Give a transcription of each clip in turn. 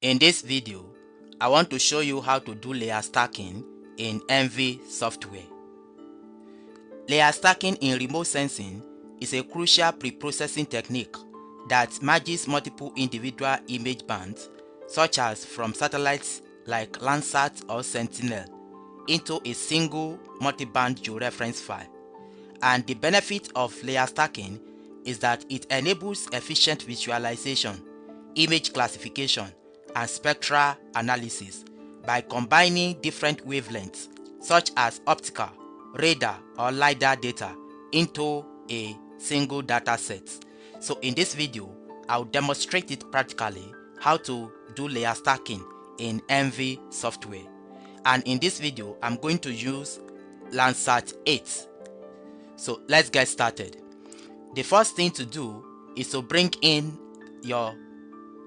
In this video, I want to show you how to do layer stacking in ENVI software. Layer stacking in remote sensing is a crucial preprocessing technique that merges multiple individual image bands, such as from satellites like Landsat or Sentinel, into a single multi-band georeference file. And the benefit of layer stacking is that it enables efficient visualization, image classification, and spectral analysis by combining different wavelengths such as optical, radar, or LiDAR data into a single data set. So in this video, I'll demonstrate it practically how to do layer stacking in ENVI software. And in this video, I'm going to use Landsat 8. So let's get started. The first thing to do is to bring in your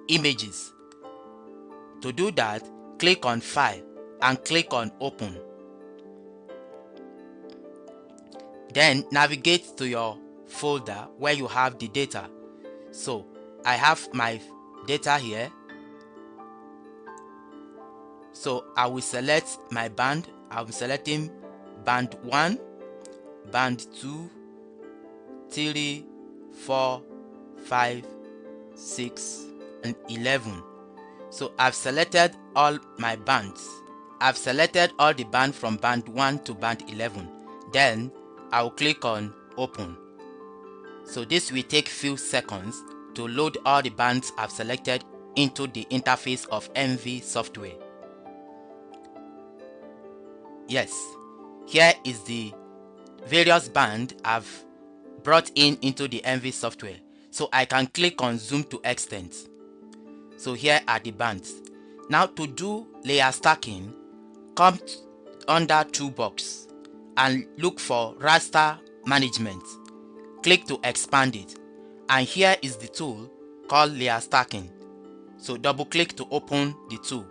images. To do that, click on File and click on Open. Then navigate to your folder where you have the data. So I have my data here. So I will select my band. I'm selecting band 1, band 2, 3, 4, 5, 6, and 11. So I've selected all my bands. I've selected all the bands from band 1 to band 11. Then I'll click on Open. So this will take few seconds to load all the bands I've selected into the interface of ENVI software. Yes, here is the various bands I've brought into the ENVI software. So I can click on Zoom to extent. So here are the bands. Now to do layer stacking, come under Toolbox and look for raster management. Click to expand it, and here is the tool called layer stacking. So double click to open the tool.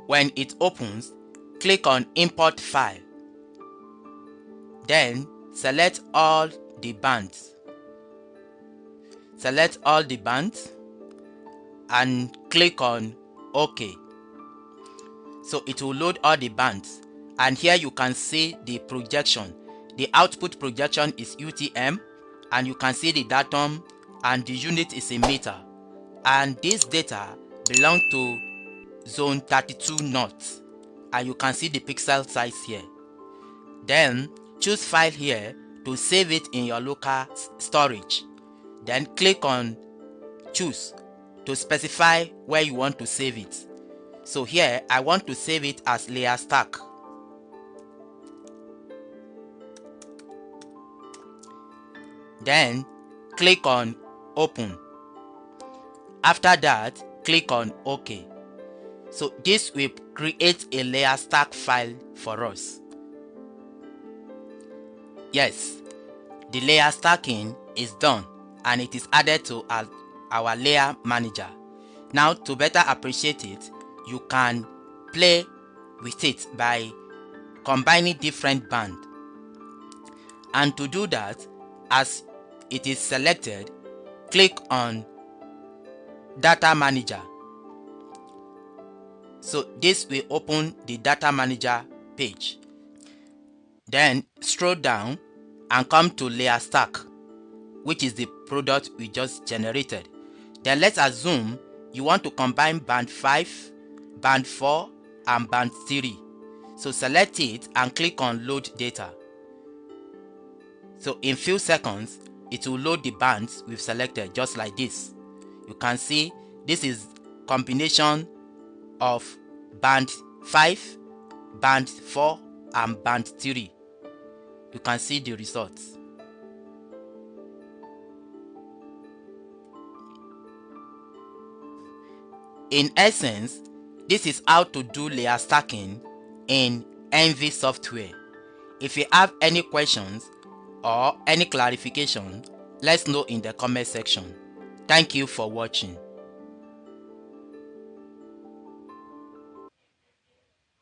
When it opens, click on Import File. Then select all the bands. Select all the bands and click on OK. So it will load all the bands, and here you can see the projection. The output projection is UTM, and you can see the datum, and the unit is a meter. And this data belong to zone 32 north, and you can see the pixel size here. Then choose File here to save it in your local storage. Then click on Choose to specify where you want to save it. So here I want to save it as layer stack. Then click on Open. After that, click on OK. So this will create a layer stack file for us. Yes, the layer stacking is done, and it is added to our layer manager. Now to better appreciate it, you can play with it by combining different bands. And to do that, as it is selected, click on Data Manager. So this will open the Data Manager page. Then scroll down and come to Layer Stack, which is the product we just generated. Then let's assume you want to combine band 5, band 4, and band 3. So select it and click on Load Data. So in few seconds, it will load the bands we've selected just like this. You can see this is combination of band 5, band 4, and band 3. You can see the results. In essence, this is how to do layer stacking in ENVI software. If you have any questions or any clarification, let's know in the comment section. Thank you for watching.